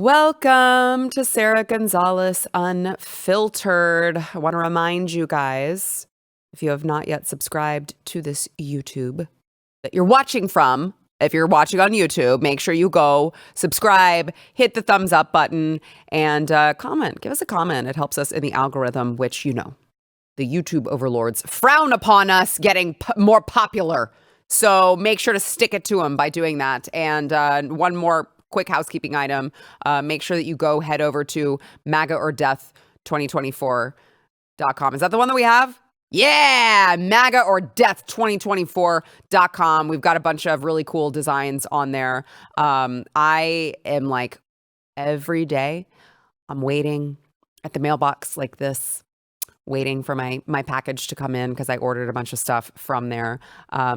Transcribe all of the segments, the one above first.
Welcome to Sara Gonzales Unfiltered. I want to remind you guys, if you have not yet subscribed to this YouTube that you're watching from, if you're watching on YouTube, make sure you go subscribe, hit the thumbs up button, and comment. Give us a comment. It helps us in the algorithm, which, you know, the YouTube overlords frown upon us getting more popular. So make sure to stick it to them by doing that. And one more quick housekeeping item. Make sure that you head over to MAGAOrDeath2024.com. Is that the one that we have? Yeah, MAGAOrDeath2024.com. We've got a bunch of really cool designs on there. I am like, every day, I'm waiting at the mailbox like this, waiting for my package to come in because I ordered a bunch of stuff from there.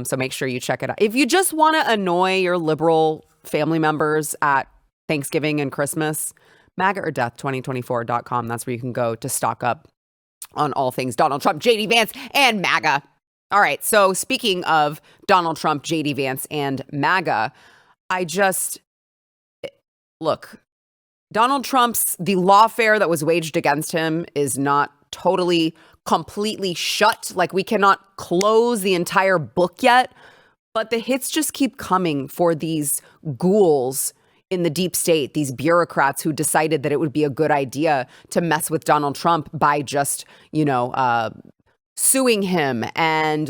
So make sure you check it out. If you just want to annoy your liberal family members at Thanksgiving and Christmas, MAGAOrDeath2024.com. That's where you can go to stock up on all things Donald Trump, JD Vance, and MAGA. All right. So speaking of Donald Trump, JD Vance, and MAGA, look, Donald Trump's, the lawfare that was waged against him is not totally, completely shut. Like, we cannot close the entire book yet, but the hits just keep coming for these ghouls in the deep state, these bureaucrats who decided that it would be a good idea to mess with Donald Trump by just, suing him and,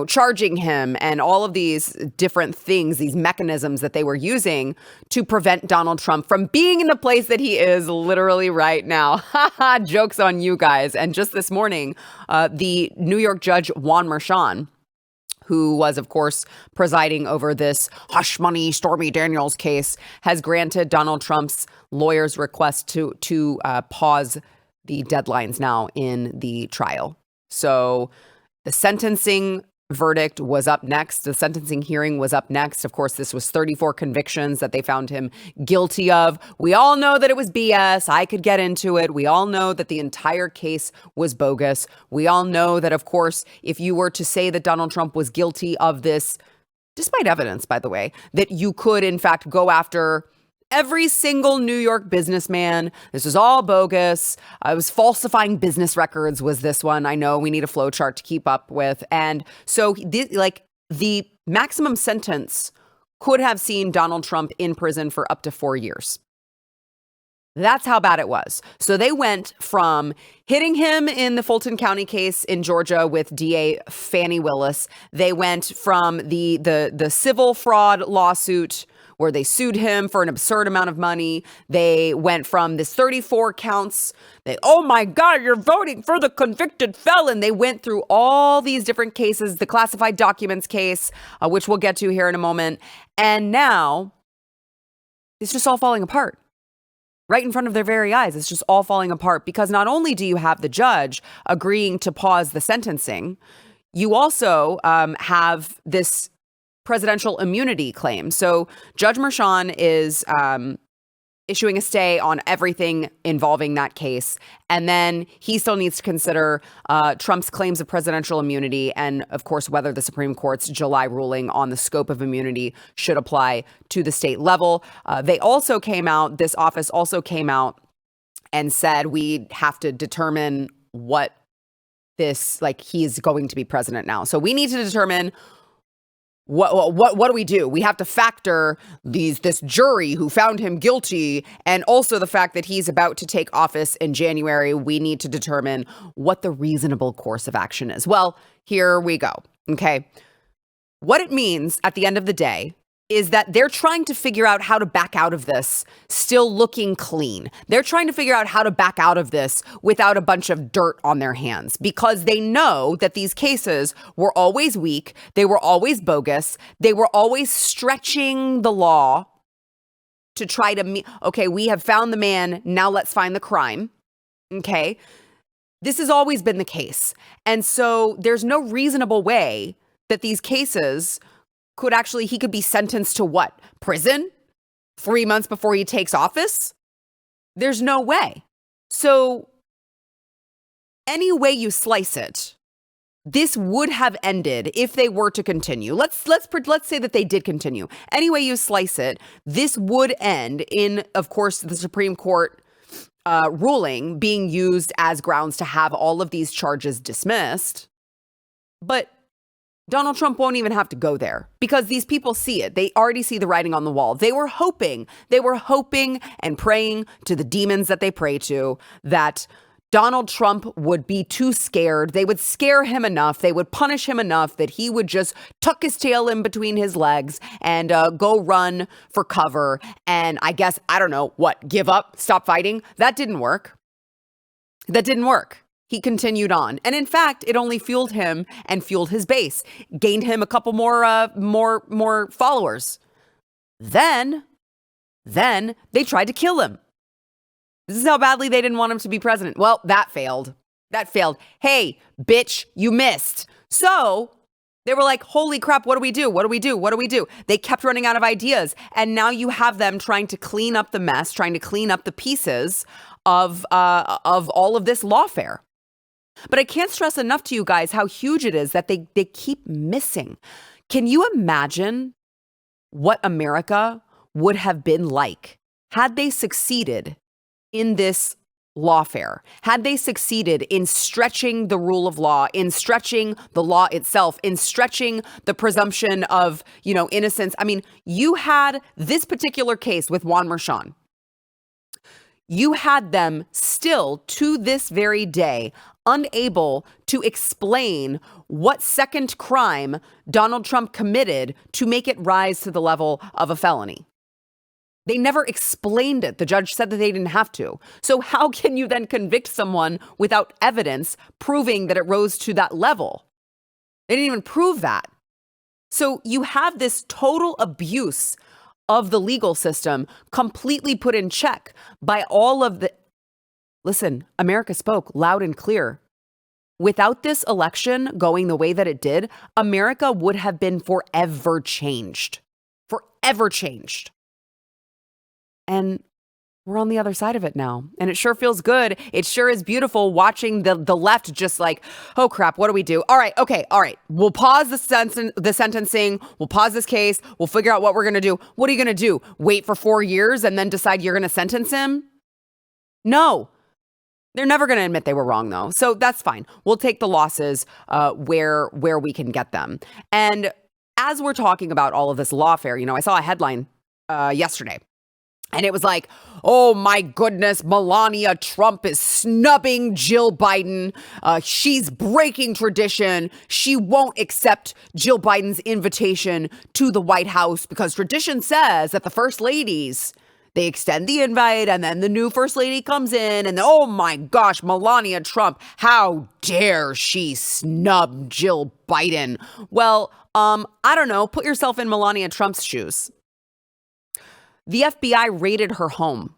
charging him and all of these different things, these mechanisms that they were using to prevent Donald Trump from being in the place that he is literally right now. Haha, joke's on you guys. And just this morning, the New York judge Juan Merchan, who was, of course, presiding over this hush money Stormy Daniels case, has granted Donald Trump's lawyer's request to pause the deadlines now in the trial. So the sentencing verdict was up next. The sentencing hearing was up next. Of course, this was 34 convictions that they found him guilty of. We all know that it was BS. I could get into it. We all know that the entire case was bogus. We all know that, of course, if you were to say that Donald Trump was guilty of this, despite evidence, by the way, that you could, in fact, go after every single New York businessman. This was all bogus. I was falsifying business records was this one. I know we need a flow chart to keep up with. And so the maximum sentence could have seen Donald Trump in prison for up to 4 years. That's how bad it was. So they went from hitting him in the Fulton County case in Georgia with DA Fani Willis. They went from the civil fraud lawsuit where they sued him for an absurd amount of money. They went from this 34 counts. Oh my God, you're voting for the convicted felon. They went through all these different cases, the classified documents case, which we'll get to here in a moment. And now it's just all falling apart. Right in front of their very eyes. It's just all falling apart because not only do you have the judge agreeing to pause the sentencing, you also have this presidential immunity claim. So Judge Merchan is issuing a stay on everything involving that case. And then he still needs to consider Trump's claims of presidential immunity and, of course, whether the Supreme Court's July ruling on the scope of immunity should apply to the state level. This office also came out and said we have to determine what he is going to be president now. So we need to determine what do we do? We have to factor this jury who found him guilty and also the fact that he's about to take office in January. We need to determine what the reasonable course of action is. Well, here we go. Okay. What it means at the end of the day is that they're trying to figure out how to back out of this still looking clean. They're trying to figure out how to back out of this without a bunch of dirt on their hands because they know that these cases were always weak. They were always bogus. They were always stretching the law to try to okay, we have found the man. Now let's find the crime. Okay. This has always been the case. And so there's no reasonable way that these cases he could be sentenced to what? Prison? 3 months before he takes office? There's no way. So any way you slice it, this would have ended if they were to continue. Let's say that they did continue. Any way you slice it, this would end in, of course, the Supreme Court ruling being used as grounds to have all of these charges dismissed. But Donald Trump won't even have to go there because these people see it. They already see the writing on the wall. They were hoping and praying to the demons that they pray to that Donald Trump would be too scared. They would scare him enough. They would punish him enough that he would just tuck his tail in between his legs and go run for cover. And I guess, I don't know, give up, stop fighting? That didn't work. He continued on. And in fact, it only fueled him and fueled his base, gained him a couple more followers. Then they tried to kill him. This is how badly they didn't want him to be president. Well, that failed. Hey, bitch, you missed. So they were like, holy crap, what do we do? They kept running out of ideas. And now you have them trying to clean up the mess, trying to clean up the pieces of all of this lawfare. But I can't stress enough to you guys how huge it is that they keep missing. Can you imagine what America would have been like had they succeeded in this lawfare, had they succeeded in stretching the rule of law, in stretching the law itself, in stretching the presumption of, innocence? I mean, you had this particular case with Juan Merchan. You had them still to this very day unable to explain what second crime Donald Trump committed to make it rise to the level of a felony. They never explained it. The judge said that they didn't have to. So how can you then convict someone without evidence proving that it rose to that level? They didn't even prove that. So you have this total abuse of the legal system completely put in check by all of the... Listen, America spoke loud and clear. Without this election going the way that it did, America would have been forever changed. Forever changed. And we're on the other side of it now. And it sure feels good. It sure is beautiful watching the left just like, oh crap, what do we do? All right. We'll pause the sentencing. We'll pause this case. We'll figure out what we're going to do. What are you going to do? Wait for 4 years and then decide you're going to sentence him? No. They're never going to admit they were wrong, though. So that's fine. We'll take the losses where we can get them. And as we're talking about all of this lawfare, I saw a headline yesterday. And it was like, oh my goodness, Melania Trump is snubbing Jill Biden. She's breaking tradition. She won't accept Jill Biden's invitation to the White House because tradition says that the first ladies, they extend the invite and then the new first lady comes in and oh my gosh, Melania Trump, how dare she snub Jill Biden? Well, I don't know. Put yourself in Melania Trump's shoes. The FBI raided her home.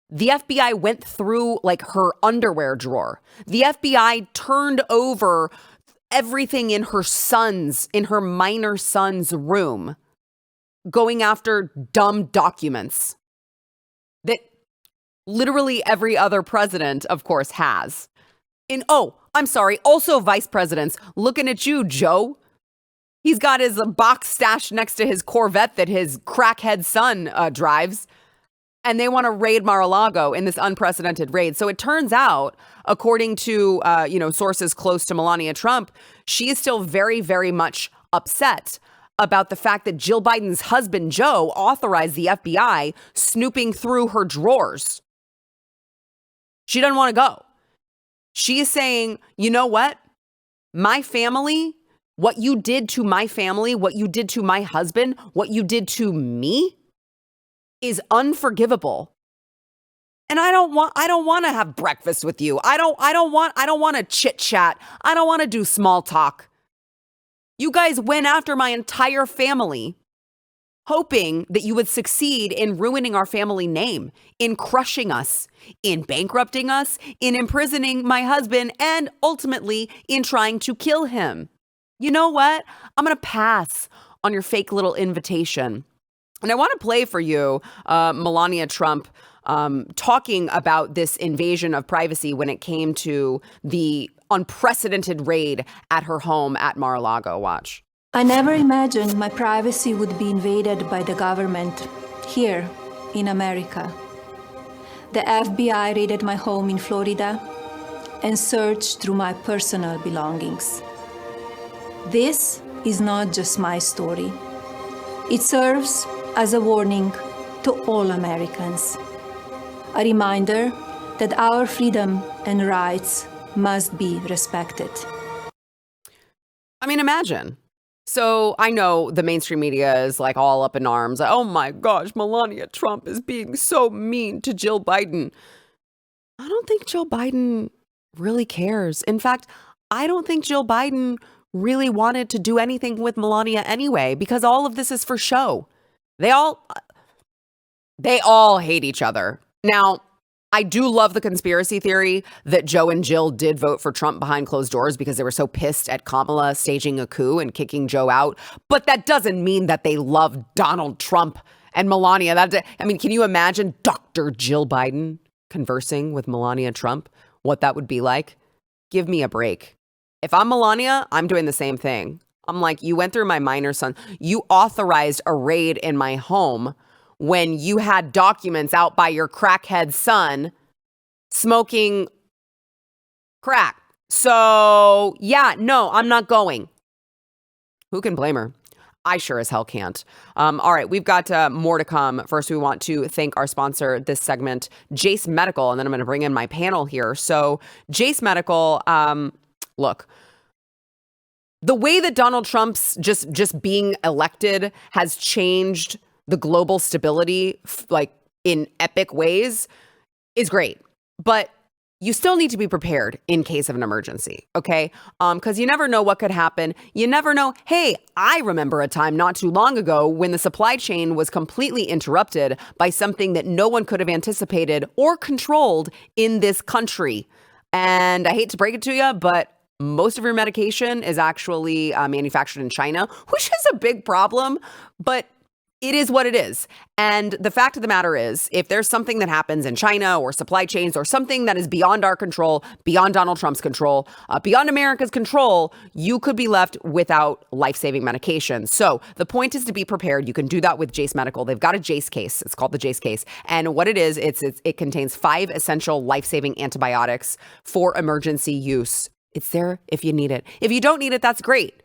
The FBI went through her underwear drawer. The FBI turned over everything in her minor son's room, going after dumb documents that literally every other president, of course, has. Also vice presidents. Looking at you, Joe. He's got his box stashed next to his Corvette that his crackhead son drives. And they want to raid Mar-a-Lago in this unprecedented raid. So it turns out, according to, sources close to Melania Trump, she is still very, very much upset about the fact that Jill Biden's husband, Joe, authorized the FBI snooping through her drawers. She doesn't want to go. She is saying, you know what? My family... What you did to my family, what you did to my husband, what you did to me is unforgivable. And I don't want to have breakfast with you. I don't want to chit chat. I don't want to do small talk. You guys went after my entire family, hoping that you would succeed in ruining our family name, in crushing us, in bankrupting us, in imprisoning my husband, and ultimately in trying to kill him. You know what? I'm going to pass on your fake little invitation. And I want to play for you Melania Trump talking about this invasion of privacy when it came to the unprecedented raid at her home at Mar-a-Lago. Watch. I never imagined my privacy would be invaded by the government here in America. The FBI raided my home in Florida and searched through my personal belongings. This is not just my story. It serves as a warning to all Americans, a reminder that our freedom and rights must be respected. I mean, imagine. So I know the mainstream media is like all up in arms. Oh my gosh, Melania Trump is being so mean to Jill Biden. I don't think Jill Biden really cares. In fact, I don't think Jill Biden really wanted to do anything with Melania anyway, because all of this is for show. They all hate each other. Now, I do love the conspiracy theory that Joe and Jill did vote for Trump behind closed doors because they were so pissed at Kamala staging a coup and kicking Joe out. But that doesn't mean that they love Donald Trump and Melania. I mean, can you imagine Dr. Jill Biden conversing with Melania Trump? What that would be like? Give me a break. If I'm Melania, I'm doing the same thing. I'm like, you went through my minor son. You authorized a raid in my home when you had documents out by your crackhead son smoking crack. So, yeah, no, I'm not going. Who can blame her? I sure as hell can't. All right, we've got more to come. First, we want to thank our sponsor this segment, Jace Medical, and then I'm going to bring in my panel here. So, Jace Medical, look, the way that Donald Trump's just being elected has changed the global stability, like in epic ways, is great. But you still need to be prepared in case of an emergency, okay? Because you never know what could happen. You never know. Hey, I remember a time not too long ago when the supply chain was completely interrupted by something that no one could have anticipated or controlled in this country. And I hate to break it to you, but most of your medication is actually manufactured in China, which is a big problem. But it is what it is. And the fact of the matter is, if there's something that happens in China or supply chains or something that is beyond our control, beyond Donald Trump's control, beyond America's control, you could be left without life-saving medication. So the point is to be prepared. You can do that with Jace Medical. They've got a Jace case. It's called the Jace case. And what it is, it contains 5 essential life-saving antibiotics for emergency use. It's there if you need it. If you don't need it, that's great.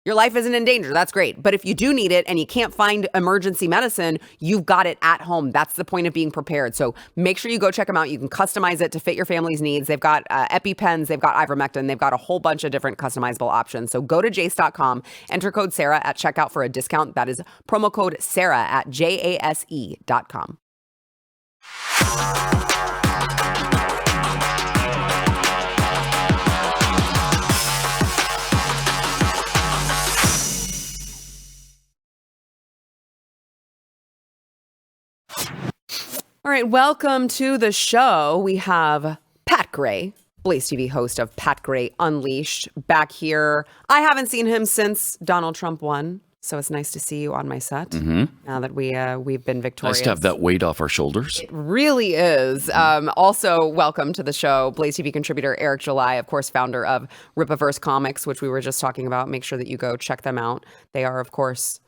Your life isn't in danger. That's great. But if you do need it and you can't find emergency medicine, you've got it at home. That's the point of being prepared. So make sure you go check them out. You can customize it to fit your family's needs. They've got EpiPens. They've got ivermectin. They've got a whole bunch of different customizable options. So go to jace.com, enter code Sarah at checkout for a discount. That is promo code Sarah at jase.com. All right, welcome to the show. We have Pat Gray, Blaze TV host of Pat Gray Unleashed, back here. I haven't seen him since Donald Trump won, so it's nice to see you on my set now that we've been victorious. Nice to have that weight off our shoulders. It really is. Also, welcome to the show, Blaze TV contributor Eric July, of course, founder of Ripaverse Comics, which we were just talking about. Make sure that you go check them out. They are, of course,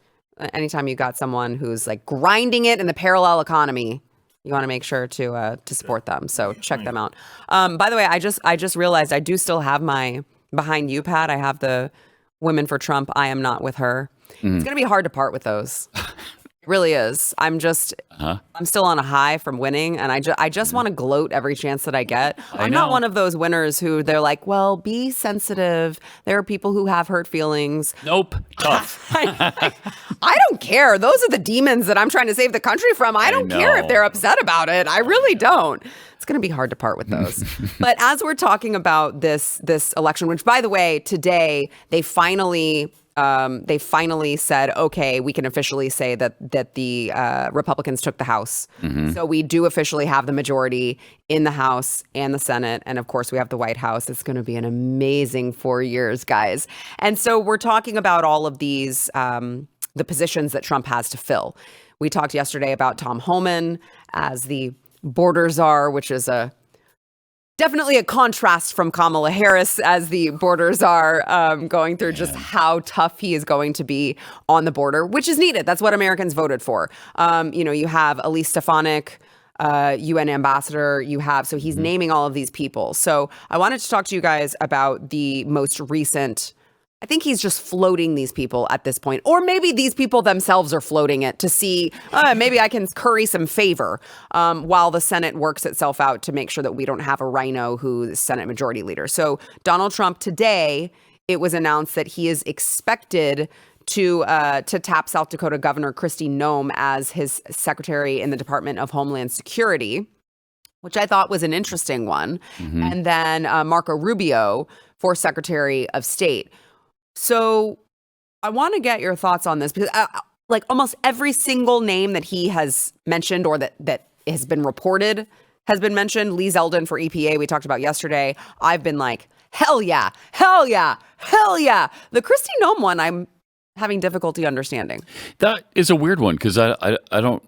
anytime you got someone who's like grinding it in the parallel economy, you want to make sure to support them. So check them out. By the way, I just realized I do still have my Behind You, Pat. I have the Women for Trump. I am not with her. It's going to be hard to part with those. It really is. I'm still on a high from winning, and I just want to gloat every chance that I get. I'm not one of those winners who they're like, well, be sensitive. There are people who have hurt feelings. Nope. Tough. I don't care. Those are the demons that I'm trying to save the country from. I don't care if they're upset about it. I really don't. It's going to be hard to part with those. But as we're talking about this election, which, by the way, today they finally said, okay, we can officially say that the Republicans took the House. So we do officially have the majority in the House and the Senate. And of course, we have the White House. It's going to be an amazing 4 years, guys. And so we're talking about all of these, the positions that Trump has to fill. We talked yesterday about Tom Homan as the border czar, which is definitely a contrast from Kamala Harris as the border czar, going through just how tough he is going to be on the border, which is needed. That's what Americans voted for. You have Elise Stefanik, UN ambassador. So he's naming all of these people. So I wanted to talk to you guys about the most recent. I think he's just floating these people at this point. Or maybe these people themselves are floating it to see, maybe I can curry some favor while the Senate works itself out to make sure that we don't have a rhino who's Senate Majority Leader. So Donald Trump today, it was announced that he is expected to tap South Dakota Governor Kristi Noem as his secretary in the Department of Homeland Security, which I thought was an interesting one. And then Marco Rubio for Secretary of State. So I want to get your thoughts on this because like almost every single name that he has mentioned or that has been reported has been mentioned. Lee Zeldin for EPA, we talked about yesterday. I've been like, hell yeah, hell yeah, hell yeah. The Kristi Noem one, I'm having difficulty understanding. That is a weird one because I don't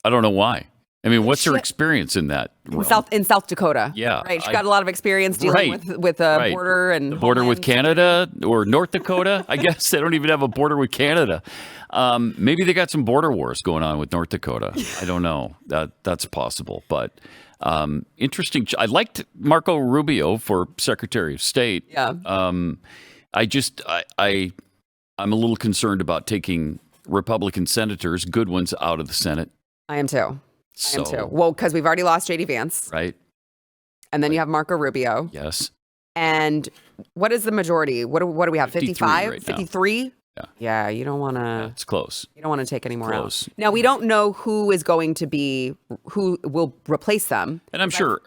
know why. I mean, what's her experience in that realm? In South Dakota? Yeah, right. She's got a lot of experience dealing with the border and the border with Canada or North Dakota. I guess they don't even have a border with Canada. Maybe they got some border wars going on with North Dakota. I don't know. That's possible, but interesting. I liked Marco Rubio for Secretary of State. Yeah. I'm a little concerned about taking Republican senators, good ones, out of the Senate. I am too. Well, because we've already lost J.D. Vance. Right. And then you have Marco Rubio. Yes. And what is the majority? What do we have? 55? Right 53? Yeah. Yeah, you don't want to. Yeah, it's close. You don't want to take any more Close. out. Now, we don't know who will replace them. And I'm sure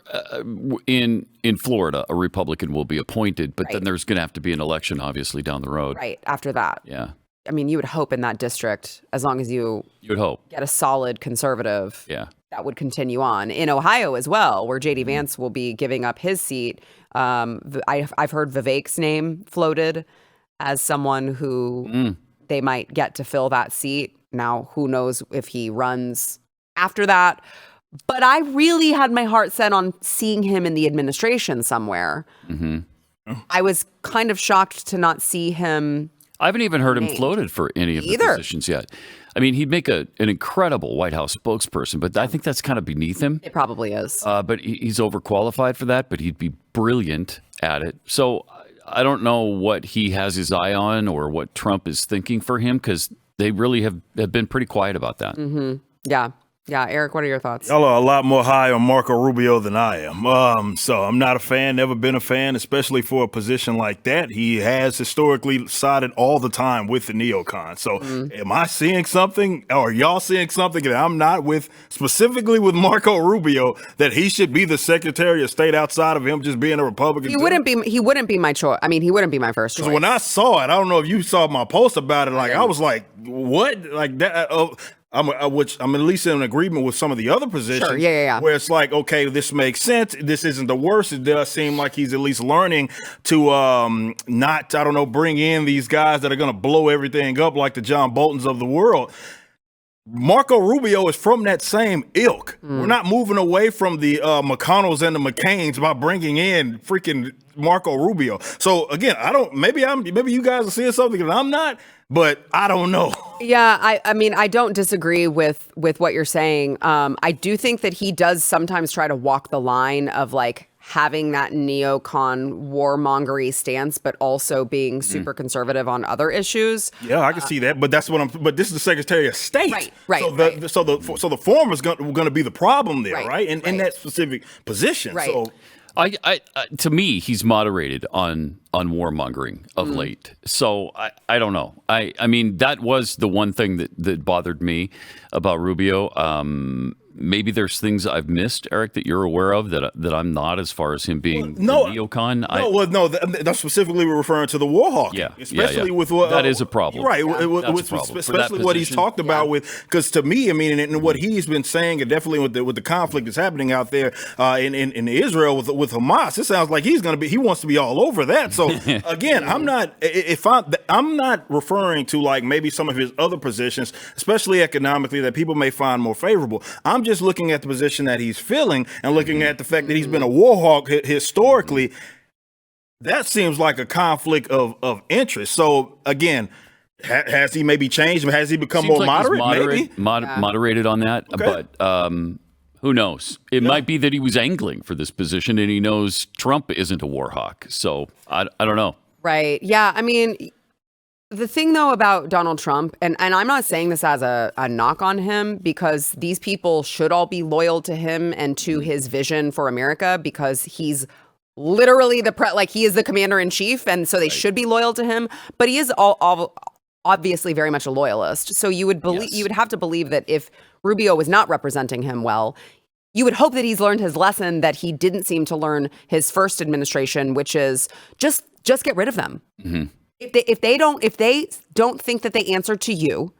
in Florida, a Republican will be appointed, but then there's going to have to be an election, obviously, down the road. Right, after that. Yeah. I mean, you would hope in that district, as long as you would hope get a solid conservative, that would continue on. In Ohio as well, where J.D. Vance will be giving up his seat. I've heard Vivek's name floated as someone who they might get to fill that seat. Now, who knows if he runs after that. But I really had my heart set on seeing him in the administration somewhere. I was kind of shocked to not see him. I haven't even heard him floated for any of the positions yet. I mean, he'd make an incredible White House spokesperson, but I think that's kind of beneath him. It probably is. But he's overqualified for that, but he'd be brilliant at it. So I don't know what he has his eye on or what Trump is thinking for him, because they really have been pretty quiet about that. Yeah. Yeah, Eric, what are your thoughts? Y'all are a lot more high on Marco Rubio than I am. So I'm not a fan, never been a fan, especially for a position like that. He has historically sided all the time with the neocons. So am I seeing something, or y'all seeing something that I'm not with, specifically with Marco Rubio, that he should be the Secretary of State outside of him just being a Republican? He wouldn't be my choice. I mean, he wouldn't be my first choice. When I saw it, I don't know if you saw my post about it, I was like, what? Like that. I'm at least in agreement with some of the other positions. Sure, yeah. Where it's like, okay, this makes sense. This isn't the worst. It does seem like he's at least learning to not, bring in these guys that are going to blow everything up like the John Boltons of the world. Marco Rubio is from that same ilk. We're not moving away from the McConnells and the McCains by bringing in freaking Marco Rubio. So again, maybe you guys are seeing something that I'm not, but I don't know. Yeah, I mean, I don't disagree with what you're saying. I do think that he does sometimes try to walk the line of like having that neocon warmongery stance, but also being super conservative on other issues. Yeah, I can see that, but but this is the Secretary of State. Right. So the former is going to be the problem there, right? In that specific position. Right. So to me, he's moderated on warmongering of late. So I don't know. I mean, that was the one thing that bothered me about Rubio. Maybe there's things I've missed, Eric, that you're aware of that I'm not, as far as him being the neocon. That's specifically referring to the war hawking. Yeah, especially with what that is a problem, right? Yeah. Especially what he's talked about with, because to me, I mean, and what he's been saying, and definitely with the conflict that's happening out there in Israel with Hamas, it sounds like he wants to be all over that. So again, I'm not referring to like maybe some of his other positions, especially economically, that people may find more favorable. I'm just looking at the position that he's filling and looking at the fact that he's been a war hawk historically. That seems like a conflict of interest. So again, has he maybe changed? Has he become more moderate? Moderated on that, okay. But who knows? It might be that he was angling for this position and he knows Trump isn't a war hawk. So I don't know. Right. Yeah. I mean, the thing, though, about Donald Trump, and I'm not saying this as a knock on him, because these people should all be loyal to him and to his vision for America, because he's literally he is the commander in chief. And so they should be loyal to him. But he is obviously very much a loyalist. So you would you would have to believe that if Rubio was not representing him well, you would hope that he's learned his lesson that he didn't seem to learn his first administration, which is just get rid of them. Mm-hmm. If they don't think that they answer to you,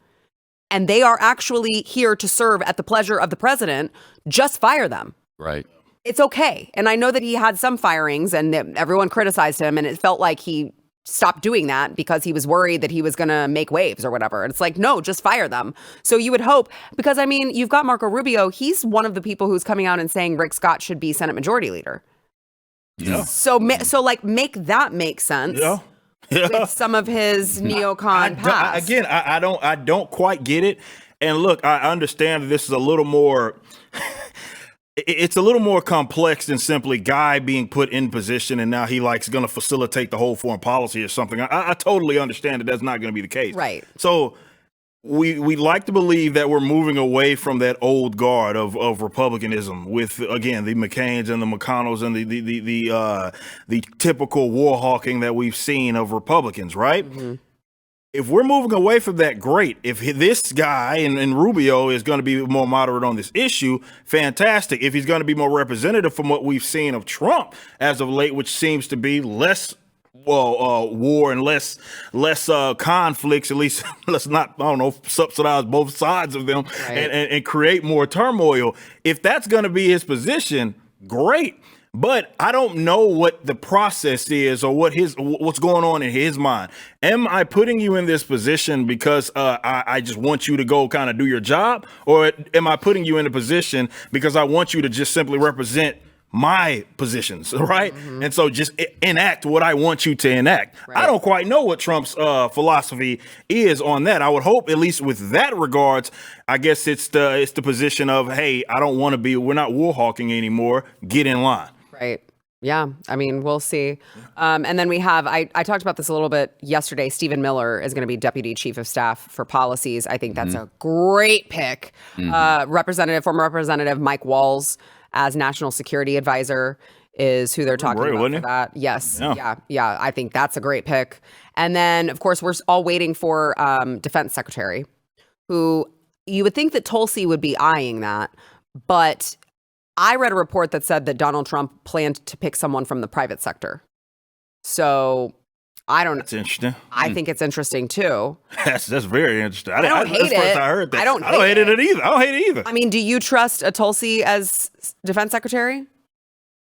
and they are actually here to serve at the pleasure of the president, just fire them. Right. It's okay. And I know that he had some firings and everyone criticized him, and it felt like he stopped doing that because he was worried that he was going to make waves or whatever. And it's like, no, just fire them. So you would hope, because I mean, you've got Marco Rubio. He's one of the people who's coming out and saying Rick Scott should be Senate Majority Leader. Yeah. So like make that make sense. Yeah. With some of his neocon past. I don't quite get it. And look, I understand that this is a little more. It's a little more complex than simply Guy being put in position and now he going to facilitate the whole foreign policy or something. I totally understand that that's not going to be the case. Right. So we like to believe that we're moving away from that old guard of republicanism with, again, the McCains and the McConnells and the typical war hawking that we've seen of Republicans, right? Mm-hmm. If we're moving away from that, great. If this guy and Rubio is going to be more moderate on this issue, fantastic. If he's going to be more representative from what we've seen of Trump as of late, which seems to be less war and less conflicts, at least let's not, subsidize both sides of them, right, and create more turmoil. If that's going to be his position, great. But I don't know what the process is or what's going on in his mind. Am I putting you in this position because I just want you to go kind of do your job? Or am I putting you in a position because I want you to just simply represent my positions, right? Mm-hmm. And so just enact what I want you to enact. Right. I don't quite know what Trump's philosophy is on that. I would hope, at least with that regards, I guess it's the position of, hey, we're not war hawking anymore. Get in line. Right. Yeah. I mean, we'll see. And then we have, I talked about this a little bit yesterday. Stephen Miller is going to be Deputy Chief of Staff for Policies. I think that's a great pick. Mm-hmm. Former Representative Mike Walls as National Security Advisor is who they're talking about for that. Yes. Yeah. I think that's a great pick. And then, of course, we're all waiting for Defense Secretary, who you would think that Tulsi would be eyeing that. But I read a report that said that Donald Trump planned to pick someone from the private sector. So I don't know. That's interesting. I think it's interesting too. That's very interesting. I don't hate it. I heard that. I don't hate it either. I don't hate it either. I mean, do you trust a Tulsi as defense secretary?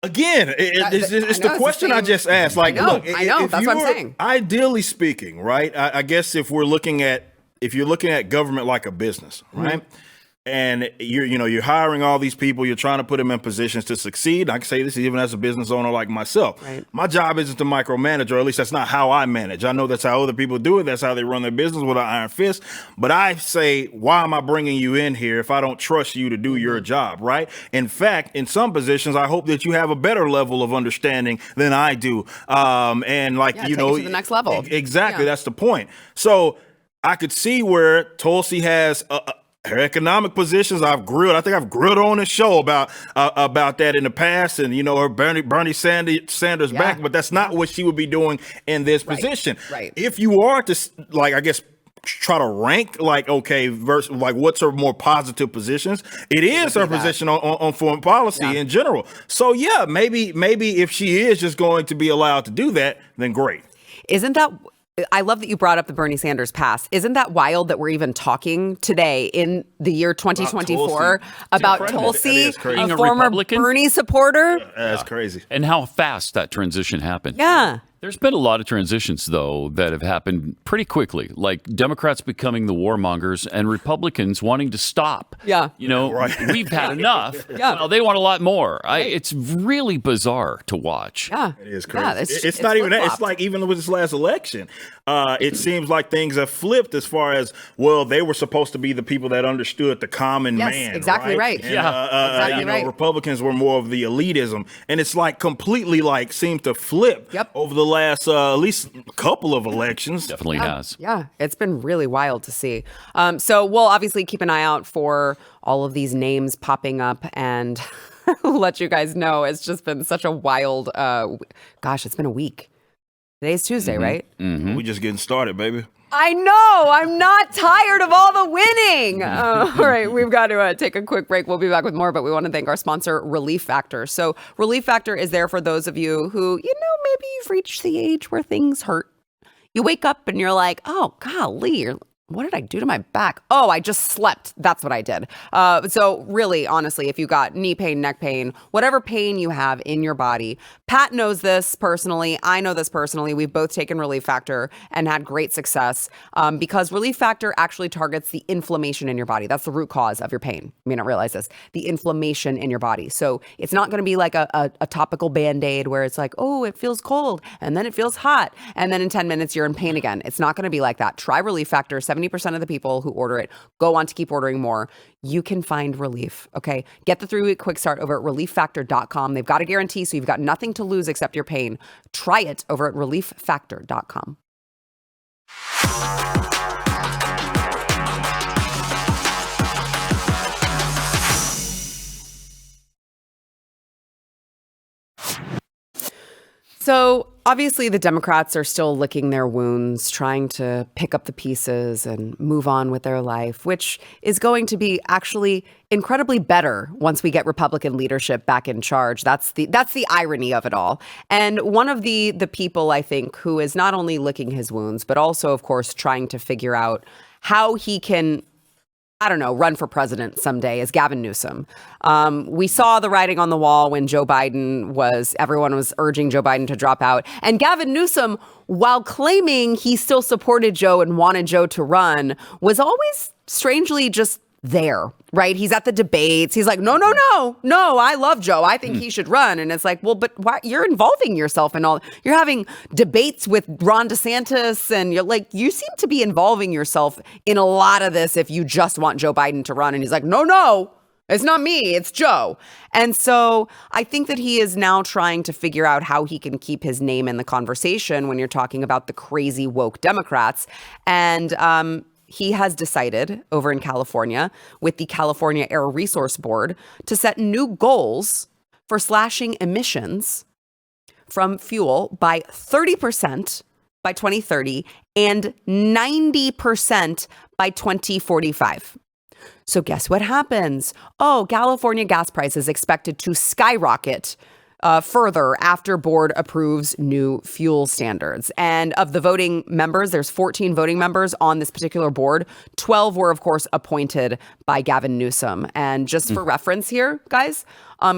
Again, it's the question I just asked. Like, I know. That's what I'm saying. Ideally speaking, right? I guess if you're looking at government like a business, right? Mm-hmm. And you're hiring all these people, you're trying to put them in positions to succeed. I can say this even as a business owner like myself. Right. My job isn't to micromanage, or at least that's not how I manage. I know that's how other people do it. That's how they run their business with an iron fist. But I say, why am I bringing you in here if I don't trust you to do your job, right? In fact, in some positions, I hope that you have a better level of understanding than I do. And like, take it to the next level. Exactly. Yeah. That's the point. So I could see where Tulsi has her economic positions. I think I've grilled on the show about that in the past, and her Bernie Sanders back, but that's not what she would be doing in this position. Right. If you are to try to rank versus what's her more positive positions, it is her position on foreign policy in general. So yeah, maybe if she is just going to be allowed to do that, then great. Isn't that? I love that you brought up the Bernie Sanders pass. Isn't that wild that we're even talking today in the year 2024 about Tulsi, a former Republican? Bernie supporter? That's crazy. And how fast that transition happened. Yeah. There's been a lot of transitions, though, that have happened pretty quickly, like Democrats becoming the warmongers and Republicans wanting to stop. Yeah. We've had enough. Yeah. Well, they want a lot more. It's really bizarre to watch. Yeah. It is crazy. Yeah, it's not even that. It's flip-flopped. like even with this last election, it seems like things have flipped as far as, well, they were supposed to be the people that understood the common Yes, man. exactly right. And, Exactly right. Republicans were more of the elitism. And it's like completely seemed to flip over the last at least couple of elections. Definitely has. Yeah, it's been really wild to see. So we'll obviously keep an eye out for all of these names popping up and let you guys know. It's just been such a wild, it's been a week. Today's Tuesday, right? Mm-hmm. We just getting started, baby. I know. I'm not tired of all the winning. All right. We've got to take a quick break. We'll be back with more, but we want to thank our sponsor, Relief Factor. So Relief Factor is there for those of you who, maybe you've reached the age where things hurt. You wake up and you're like, oh, golly, what did I do to my back? Oh, I just slept. That's what I did. So really, honestly, if you got knee pain, neck pain, whatever pain you have in your body, Pat knows this personally. I know this personally. We've both taken Relief Factor and had great success because Relief Factor actually targets the inflammation in your body. That's the root cause of your pain. You may not realize this, the inflammation in your body. So it's not going to be like a topical Band-Aid where it's like, oh, it feels cold and then it feels hot. And then in 10 minutes, you're in pain again. It's not going to be like that. Try Relief Factor. 70% of the people who order it go on to keep ordering more. You can find relief, okay? Get the 3-week quick start over at relieffactor.com. They've got a guarantee, so you've got nothing to lose except your pain. Try it over at relieffactor.com. So obviously the Democrats are still licking their wounds, trying to pick up the pieces and move on with their life, which is going to be actually incredibly better once we get Republican leadership back in charge. That's the irony of it all. And one of the people, I think, who is not only licking his wounds, but also, of course, trying to figure out how he can, run for president someday is Gavin Newsom. We saw the writing on the wall when everyone was urging Joe Biden to drop out. And Gavin Newsom, while claiming he still supported Joe and wanted Joe to run, was always strangely just there, right? He's at the debates. He's like, no, I love Joe. I think he should run. And it's like, well, but why? You're involving yourself in all, you're having debates with Ron DeSantis and you're like, you seem to be involving yourself in a lot of this if you just want Joe Biden to run. And he's like, no, it's not me, it's Joe. And so I think that he is now trying to figure out how he can keep his name in the conversation when you're talking about the crazy woke Democrats. And, he has decided over in California with the California Air Resource Board to set new goals for slashing emissions from fuel by 30% by 2030 and 90% by 2045. So guess what happens? Oh, California gas prices expected to skyrocket further after board approves new fuel standards. And of the voting members, there's 14 voting members on this particular board. 12 were, of course, appointed by Gavin Newsom. And just for reference here, guys,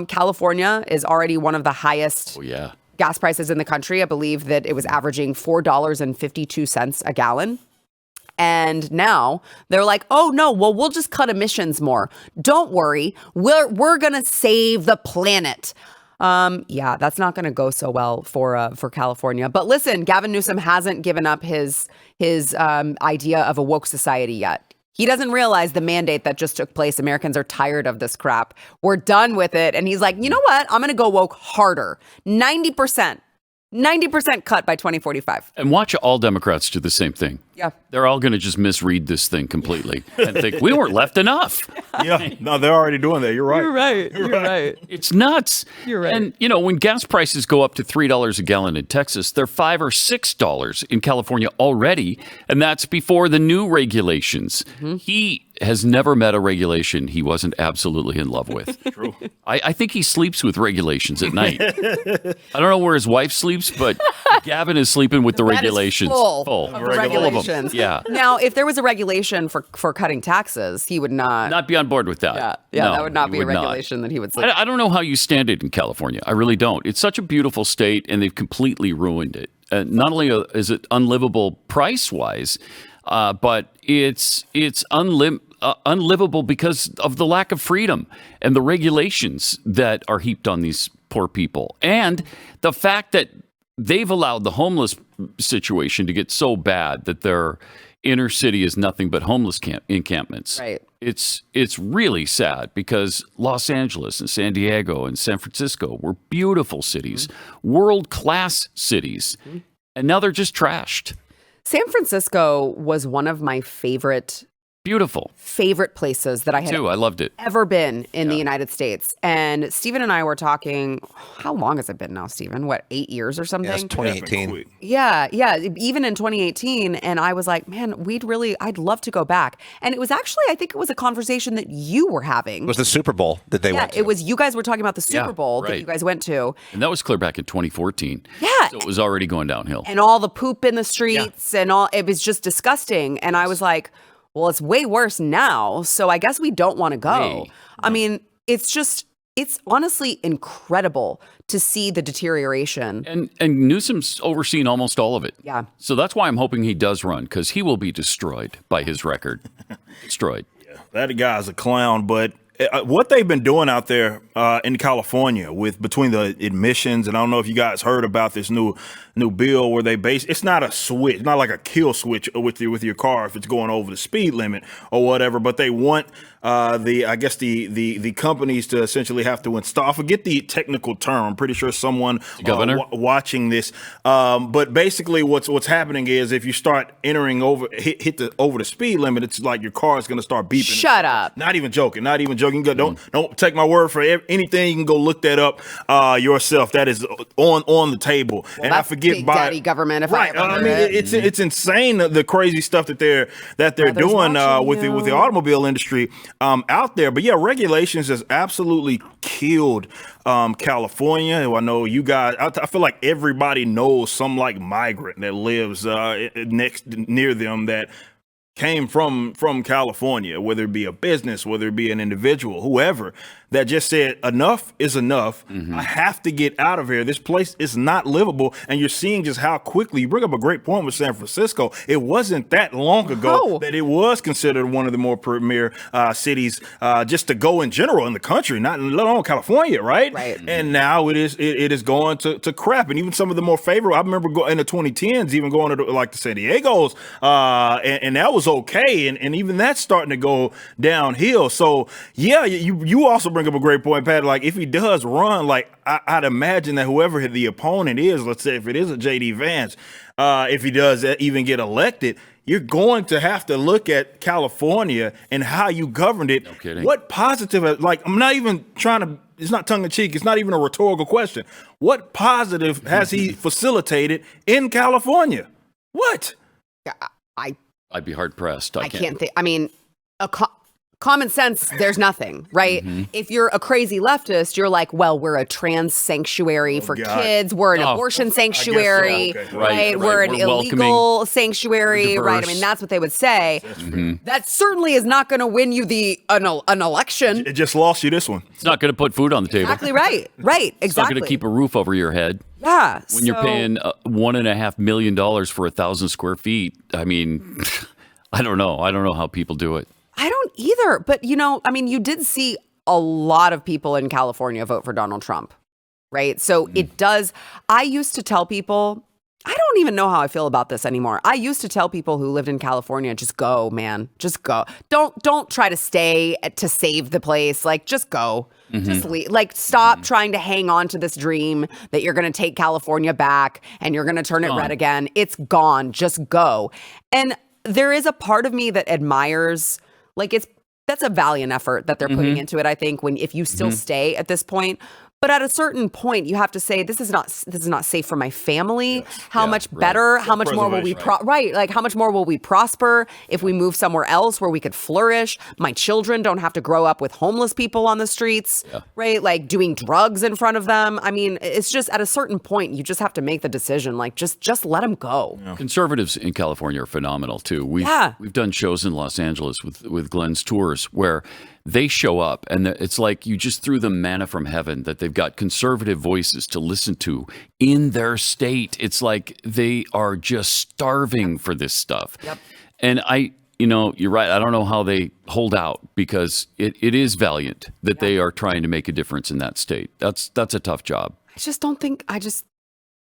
California is already one of the highest gas prices in the country. I believe that it was averaging $4.52 a gallon. And now they're like, oh, no, well, we'll just cut emissions more. Don't worry. We're going to save the planet. That's not going to go so well for California. But listen, Gavin Newsom hasn't given up his idea of a woke society yet. He doesn't realize the mandate that just took place. Americans are tired of this crap. We're done with it. And he's like, you know what? I'm going to go woke harder. 90% cut by 2045. And watch all Democrats do the same thing. Yeah. They're all going to just misread this thing completely and think we weren't left enough. Yeah. No, they're already doing that. You're right. You're right. It's nuts. You're right. And, when gas prices go up to $3 a gallon in Texas, they're $5 or $6 in California already. And that's before the new regulations. Mm-hmm. He has never met a regulation he wasn't absolutely in love with. True. I think he sleeps with regulations at night. I don't know where his wife sleeps, but Gavin is sleeping with the regulations. Full of regulations. Yeah. Now, if there was a regulation for cutting taxes, he would not be on board with that. Yeah, no, that would not be a regulation that he would sleep. I don't know how you stand it in California. I really don't. It's such a beautiful state, and they've completely ruined it. Not only is it unlivable price-wise, but it's unlivable because of the lack of freedom and the regulations that are heaped on these poor people. And the fact that they've allowed the homeless situation to get so bad that their inner city is nothing but homeless encampments. Right. It's really sad because Los Angeles and San Diego and San Francisco were beautiful cities, world-class cities, and now they're just trashed. San Francisco was one of my favorite places that I had I loved it. ever been in the United States. And Stephen and I were talking, how long has it been now, Stephen? What, 8 years or something? Yeah, it's 2018. Yeah, even in 2018. And I was like, man, I'd love to go back. And it was actually, I think it was a conversation that you were having. It was the Super Bowl that they went to. It was, you guys were talking about the Super Bowl that you guys went to. And that was clear back in 2014. Yeah. So it was already going downhill. And all the poop in the streets and all, it was just disgusting. And I was like, well, it's way worse now, so I guess we don't want to go. I mean, it's honestly incredible to see the deterioration. And Newsom's overseen almost all of it. Yeah. So that's why I'm hoping he does run, because he will be destroyed by his record. Destroyed. Yeah, that guy's a clown, but what they've been doing out there in California between the admissions, and I don't know if you guys heard about this new bill where it's not a switch, not like a kill switch with your car if it's going over the speed limit or whatever, but they want the companies to essentially have to install. I forget the technical term. I'm pretty sure someone watching this, but basically what's happening is if you start entering over the speed limit, it's like your car is going to start beeping. Shut up. Not even joking. Don't take my word for anything. You can go look that up yourself. That is on the table. Well, and I forget big daddy government. It's insane the crazy stuff that they're doing with the automobile industry out there. But yeah, regulations has absolutely killed California. I know you guys. I feel like everybody knows some like migrant that lives near them that came from California, whether it be a business, whether it be an individual, whoever, that just said, enough is enough. I have to get out of here. This place is not livable. And you're seeing just how quickly, you bring up a great point with San Francisco. It wasn't that long ago that it was considered one of the more premier cities just to go in general in the country, not let alone California, right? And now it is going to crap. And even some of the more favorable, I remember in the 2010s, even going to like the San Diego's, and that was okay. And even that's starting to go downhill. So yeah, you also bring up a great point, Pat. Like if he does run, like I'd imagine that whoever the opponent is, let's say if it is a J.D. Vance, if he does even get elected, you're going to have to look at California and how you governed it. No kidding. What positive, like I'm not even trying to, it's not tongue in cheek. It's not even a rhetorical question. What positive has he facilitated in California? What? I'd be hard pressed. I can't think. I mean, common sense, there's nothing, right? If you're a crazy leftist, you're like, well, we're a trans sanctuary for kids. We're an abortion sanctuary, right? We're an illegal sanctuary, right? I mean, that's what they would say. That certainly is not going to win you an election. It just lost you this one. It's not going to put food on the table. Exactly right. Right. Exactly. It's not going to keep a roof over your head. Yeah. When you're paying $1.5 million for 1,000 square feet. I mean, I don't know. I don't know how people do it. I don't either. But, I mean, you did see a lot of people in California vote for Donald Trump, right? So it does. I used to tell people, I don't even know how I feel about this anymore. I used to tell people who lived in California, just go, man. Just go. Don't try to stay to save the place. Like, just go. Just leave. Like, stop trying to hang on to this dream that you're going to take California back and you're going to turn it red again. It's gone. Just go. And there is a part of me that admires, like, that's a valiant effort that they're putting into it, I think, if you still stay at this point. But at a certain point, you have to say, this is not safe for my family. How much better? How much more will we how much more will we prosper if we move somewhere else where we could flourish? My children don't have to grow up with homeless people on the streets, right? Like doing drugs in front of them. I mean, it's just at a certain point, you just have to make the decision, like just let them go. Yeah. Conservatives in California are phenomenal too. We've done shows in Los Angeles with Glenn's tours where they show up, and it's like you just threw them manna from heaven that they've got conservative voices to listen to in their state. It's like they are just starving for this stuff. Yep. And you're right. I don't know how they hold out because it is valiant that they are trying to make a difference in that state. That's a tough job. I just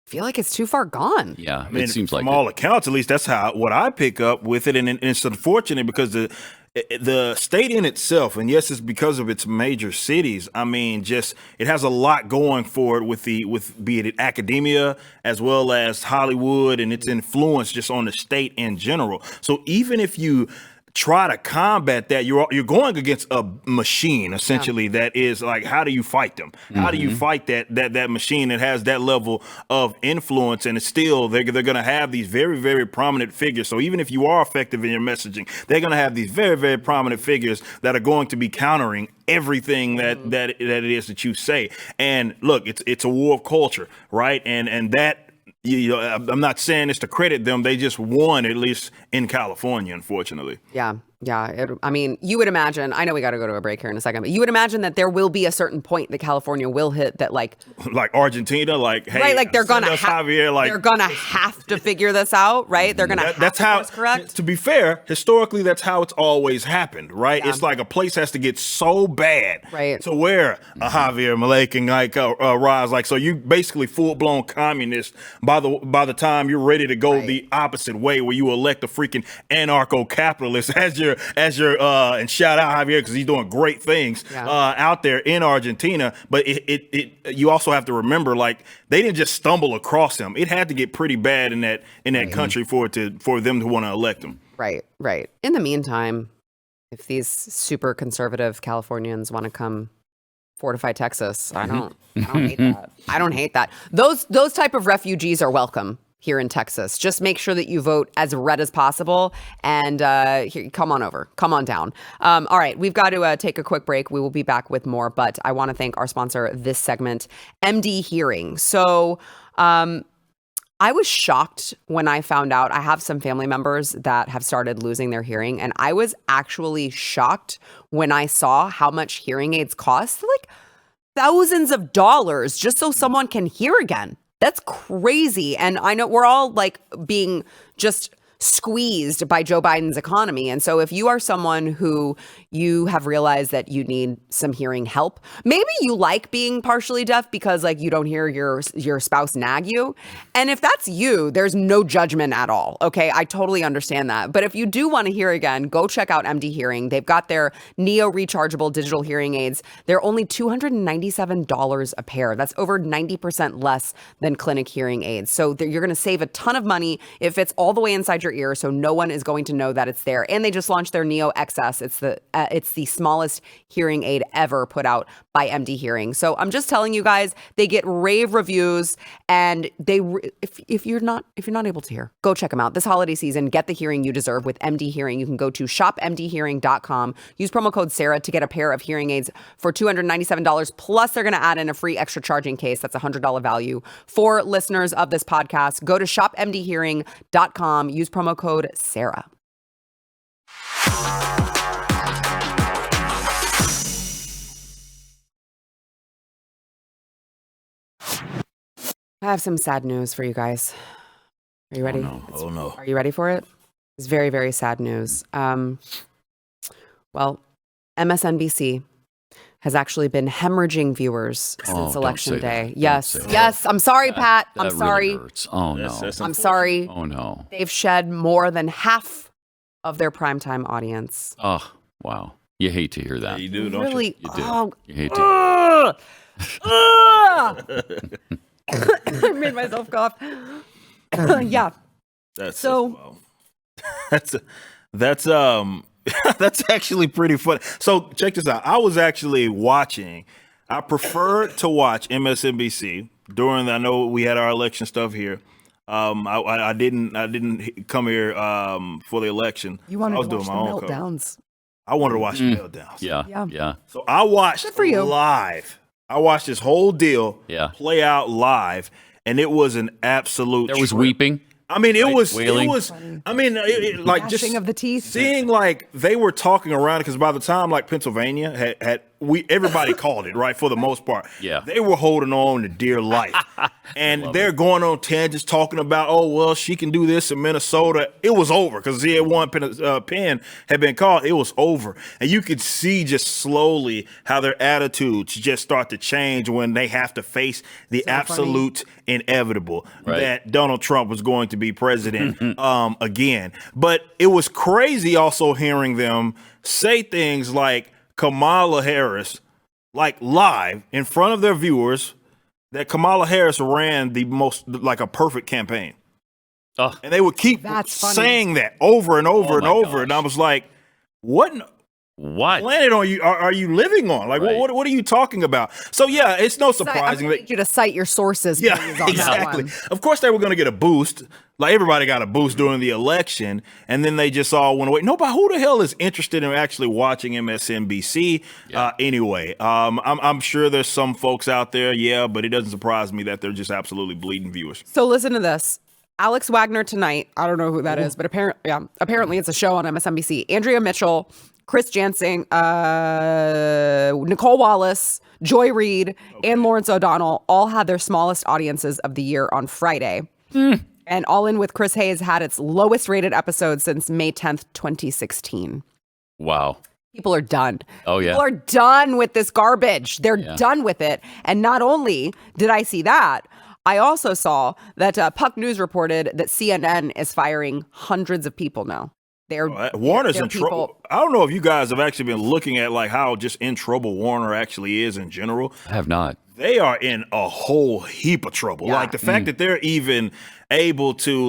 feel like it's too far gone. Yeah, I mean, it seems like from all accounts, at least that's what I pick up with it, and it's unfortunate because the state in itself, and yes, it's because of its major cities. I mean, just it has a lot going for it with be it academia as well as Hollywood and its influence just on the state in general. So even if you try to combat that, you're going against a machine essentially that is like, how do you fight them? How do you fight that machine that has that level of influence? And it's still they're going to have these very, very prominent figures. So even if you are effective in your messaging, they're going to have these very, very prominent figures that are going to be countering everything that it is that you say. And look, it's a war of culture, right? And that. I'm not saying this to credit them. They just won, at least in California, unfortunately. Yeah. I mean, you would imagine, I know we got to go to a break here in a second, but you would imagine that there will be a certain point that California will hit that like Argentina, like, hey, right, like they're going to they're going to have to figure this out, right? They're going to that's how course correct. To be fair, historically, that's how it's always happened, right? Yeah. It's like a place has to get so bad right. to where a Javier Milei can rise. Like, so you basically full-blown communist by the time you're ready to go the opposite way, where you elect a freaking anarcho-capitalist as your and shout out Javier because he's doing great things out there in Argentina. But you also have to remember, like, they didn't just stumble across him. It had to get pretty bad in that country for them to want to elect him. Right. In the meantime, if these super conservative Californians want to come fortify Texas, I don't hate that. I don't hate that. Those type of refugees are welcome here in Texas. Just make sure that you vote as red as possible, and come on over, come on down. All right, we've got to take a quick break. We will be back with more, but I want to thank our sponsor this segment, MD Hearing. So I was shocked when I found out. I have some family members that have started losing their hearing, and I was actually shocked when I saw how much hearing aids cost, like thousands of dollars just so someone can hear again. That's crazy. And I know we're all like being just squeezed by Joe Biden's economy. And so if you are someone who you have realized that you need some hearing help, maybe you like being partially deaf because like you don't hear your spouse nag you. And if that's you, there's no judgment at all. Okay. I totally understand that. But if you do want to hear again, go check out MD Hearing. They've got their Neo rechargeable digital hearing aids. They're only $297 a pair. That's over 90% less than clinic hearing aids. So you're going to save a ton of money. It fits all the way inside your ear, so no one is going to know that it's there. And they just launched their Neo XS. It's the smallest hearing aid ever put out by MD Hearing. So I'm just telling you guys, they get rave reviews, and if you're not able to hear, go check them out this holiday season. Get the hearing you deserve with MD Hearing. You can go to shopmdhearing.com. Use promo code Sarah to get a pair of hearing aids for $297. Plus, they're going to add in a free extra charging case. That's a $100 value for listeners of this podcast. Go to shopmdhearing.com. Use promo code Sarah. I have some sad news for you guys. Are you ready? Oh no. Are you ready for it? It's very, very sad news. Well, MSNBC has actually been hemorrhaging viewers since election day. Yes. I'm sorry, Pat. I'm sorry. Really hurts. Oh no. I'm sorry. Oh no. They've shed more than half of their primetime audience. Oh wow. You hate to hear that. Yeah, you do, don't really? you? You do. Oh, You hate to. I made myself cough. Yeah. That's So- that's actually pretty funny. So check this out. I was actually watching. I prefer to watch MSNBC during. I know we had our election stuff here. I didn't come here for the election. You wanted I was to doing watch my the own cover. meltdowns. I wanted to watch the meltdowns. Yeah. So I watched Good for you. live. I watched this whole deal Yeah. play out live, and it was an absolute. There was trip. weeping. I mean, it was. I mean, like just Gnashing of the teeth. seeing like they were talking around because by the time like Pennsylvania had everybody called it, right, for the most part. Yeah. They were holding on to dear life. And they're going on tangents talking about, oh, well, she can do this in Minnesota. It was over because he had one pen had been called. It was over. And you could see just slowly how their attitudes just start to change when they have to face the absolute inevitable that Donald Trump was going to be president again. But it was crazy also hearing them say things like Kamala Harris, like live in front of their viewers, that Kamala Harris ran the most, like a perfect campaign. And they would keep saying that over and over and over. Gosh. And I was like, what planet are you living on? Like, what are you talking about? So, yeah, it's no surprising. I need you to cite your sources. Yeah, exactly. Of course, they were going to get a boost. Like, everybody got a boost during the election, and then they just all went away. Nobody, who the hell is interested in actually watching MSNBC anyway? I'm sure there's some folks out there, but it doesn't surprise me that they're just absolutely bleeding viewers. So listen to this. Alex Wagner tonight, I don't know who that is, but apparently it's a show on MSNBC. Andrea Mitchell, Chris Jansing, Nicole Wallace, Joy Reid, and Lawrence O'Donnell all had their smallest audiences of the year on Friday. And All In with Chris Hayes had its lowest rated episode since May 10th, 2016. Wow. People are done. Oh, yeah. People are done with this garbage. They're done with it. And not only did I see that, I also saw that Puck News reported that CNN is firing hundreds of people now. Warner's in trouble. I don't know if you guys have actually been looking at like how just in trouble Warner actually is in general. I have not. They are in a whole heap of trouble. Like the fact that they're even able to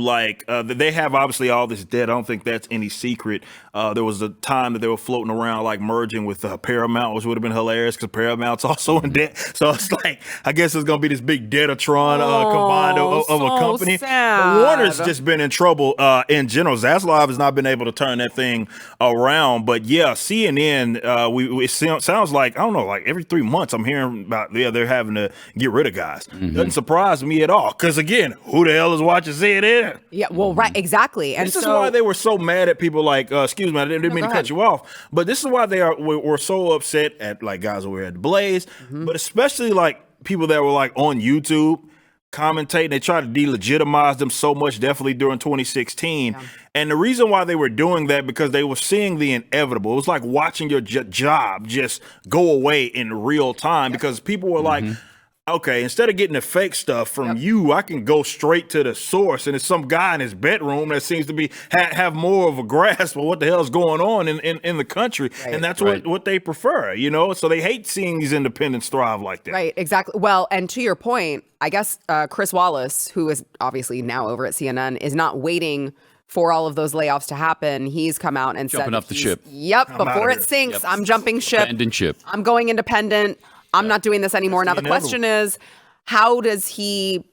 they have obviously all this debt. I don't think that's any secret. There was a time that they were floating around like merging with Paramount, which would have been hilarious because Paramount's also in debt. So it's like, I guess it's going to be this big Debt-a-tron combined of a company. But Warner's just been in trouble in general. Zaslav has not been able to turn that thing around. But yeah, CNN, it sounds like, I don't know, like every 3 months I'm hearing about, they're having to get rid of guys. Doesn't surprise me at all. Because again, who the hell is watching CNN? Yeah, well, right, exactly. And this is why they were so mad at people like, excuse me, I didn't mean to cut you off, but this is why we're so upset at like guys over here at the Blaze, but especially like people that were like on YouTube commentating. They tried to delegitimize them so much, definitely during 2016. And the reason why they were doing that, because they were seeing the inevitable. It was like watching your job just go away in real time, because people were like, okay, instead of getting the fake stuff from you, I can go straight to the source. And it's some guy in his bedroom that seems to be have more of a grasp of what the hell is going on in the country. Right. And that's what they prefer, you know? So they hate seeing these independents thrive like that. Right, exactly. Well, and to your point, I guess Chris Wallace, who is obviously now over at CNN, is not waiting for all of those layoffs to happen. He's come out and jumping off the ship. Before it sinks, I'm jumping ship. Abandon ship. I'm going independent. I'm not doing this anymore. Now, the question is, how does he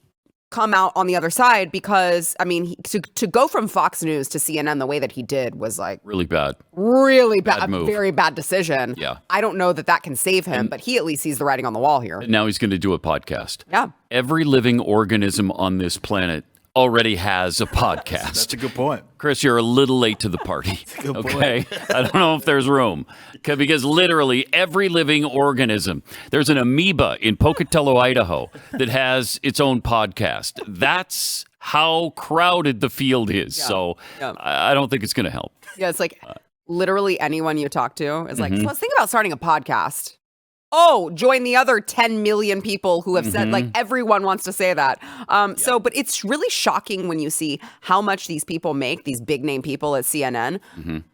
come out on the other side? Because, I mean, to go from Fox News to CNN the way that he did was like really bad, move. Very bad decision. Yeah. I don't know that can save him, but he at least sees the writing on the wall here. Now he's going to do a podcast. Yeah. Every living organism on this planet already has a podcast. That's a good point. Chris, you're a little late to the party. Okay? I don't know if there's room. Because literally every living organism, there's an amoeba in Pocatello, Idaho, that has its own podcast. That's how crowded the field is. Yeah. So I don't think it's going to help. Yeah, it's like literally anyone you talk to is like, so let's think about starting a podcast. Oh, join the other 10 million people who have said, like, everyone wants to say that. So, but it's really shocking when you see how much these people make, these big name people at CNN.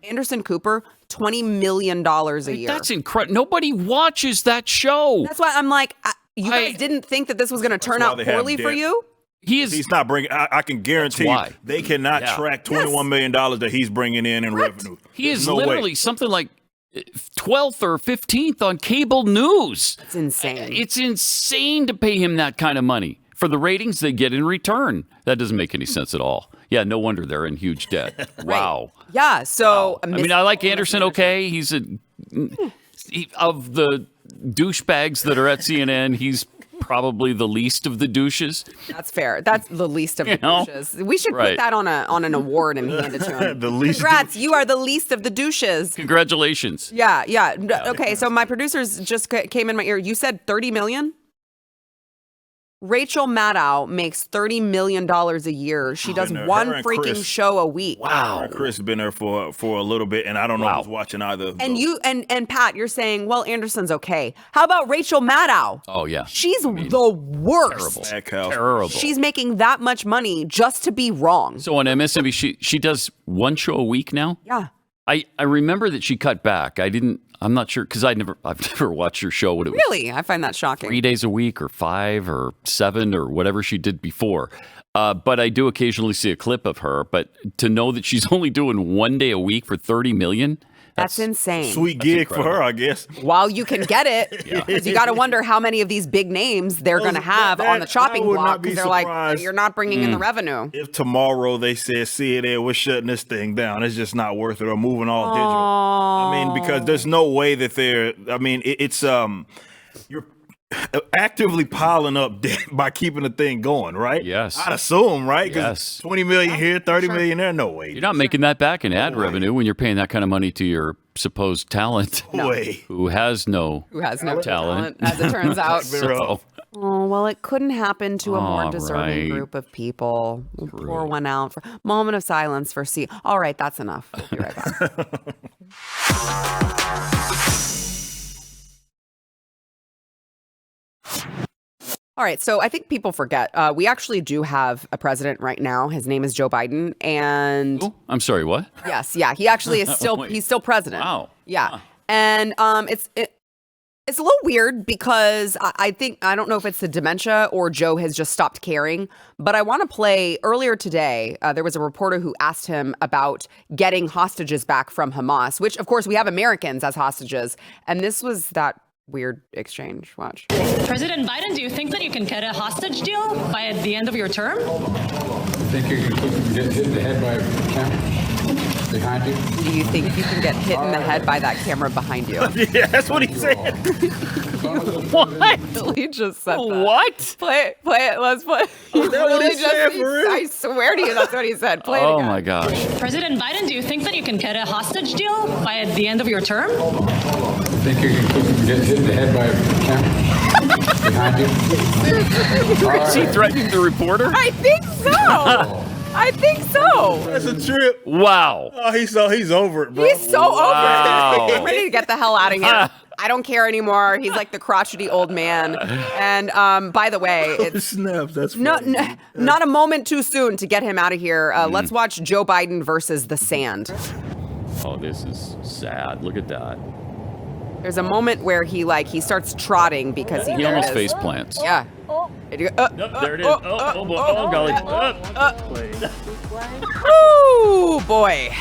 Anderson Cooper, $20 million a year. That's incredible. Nobody watches that show. That's why I'm like, you guys didn't think that this was going to turn out poorly for you? He's not bringing. I can guarantee you, they cannot track $21 million that he's bringing in revenue. He is literally something like 12th or 15th on cable news. It's insane. It's insane to pay him that kind of money for the ratings they get in return. That doesn't make any sense at all. Yeah, no wonder they're in huge debt. Wow. Yeah, so... I mean, I like Anderson, okay. He's of the douchebags that are at CNN, he's probably the least of the douches. That's fair. That's the least of the douches. We should put that on an award and hand it to him. The least. Congrats, you are the least of the douches. Congratulations. Yeah. Okay, so my producers just came in my ear. You said 30 million? Rachel Maddow makes $30 million a year. She does one freaking show a week. Wow. Chris has been there for a little bit, and I don't know who's watching either. And you and Pat, you're saying, well, Anderson's okay. How about Rachel Maddow? Oh, yeah. She's the worst. Terrible. She's making that much money just to be wrong. So on MSNBC, she does one show a week now? Yeah. I remember that she cut back. I'm not sure because I've never watched her show. What it was. Really? I find that shocking. 3 days a week or 5 or 7 or whatever she did before. But I do occasionally see a clip of her. But to know that she's only doing 1 day a week for $30 million. That's insane. Sweet gig for her, I guess. While you can get it, because you got to wonder how many of these big names they're going to have on the chopping block because they're like, you're not bringing in the revenue. If tomorrow they said, see it there, we're shutting this thing down. It's just not worth it, or moving all digital. I mean, because there's no way that it's you're actively piling up debt by keeping the thing going, right? Yes. I'd assume, right? Yes. 20 million here, 30 million there, no way. You're not making that back in ad revenue when you're paying that kind of money to your supposed talent who has no talent, as it turns out. So, oh, well, it couldn't happen to a more deserving group of people. We'll pour one out. For moment of silence for C. All right, that's enough. We'll be right back. All right, so I think people forget. We actually do have a president right now. His name is Joe Biden, and I'm sorry, what? Yes, yeah, he actually is still he's still president. Wow. Yeah, and it's a little weird because I don't know if it's the dementia or Joe has just stopped caring. But I want to play earlier today. There was a reporter who asked him about getting hostages back from Hamas, which of course we have Americans as hostages, and this was that weird exchange. Watch. President Biden, do you think that you can get a hostage deal by the end of your term? Think you can get hit in the head by a camera behind you? Do you think you can get hit in the head by that camera behind you? Yeah, that's what he said. What? He just said that. What? Play it. Let's play. Is that what he said for real? I swear to you, that's what he said. Play it again. Oh my gosh. President Biden, do you think that you can get a hostage deal by the end of your term? Think you can get hit in the head by a camera behind you? Is he threatening the reporter? I think so. I think so. That's a trip. Wow. Oh, he's over it, bro. He's so over Wow. it. I'm ready to get the hell out of here. I don't care anymore. He's like the crotchety old man. And by the way, it's snaps. That's not a moment too soon to get him out of here. Let's watch Joe Biden versus the sand. Oh, this is sad. Look at that. There's a moment where he starts trotting because He almost face plants. Yeah. There it is. Oh, golly. Oh, boy.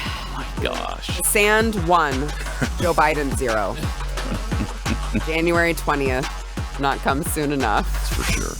Gosh. Sand 1, Joe Biden 0. January 20th. Not come soon enough. That's for sure.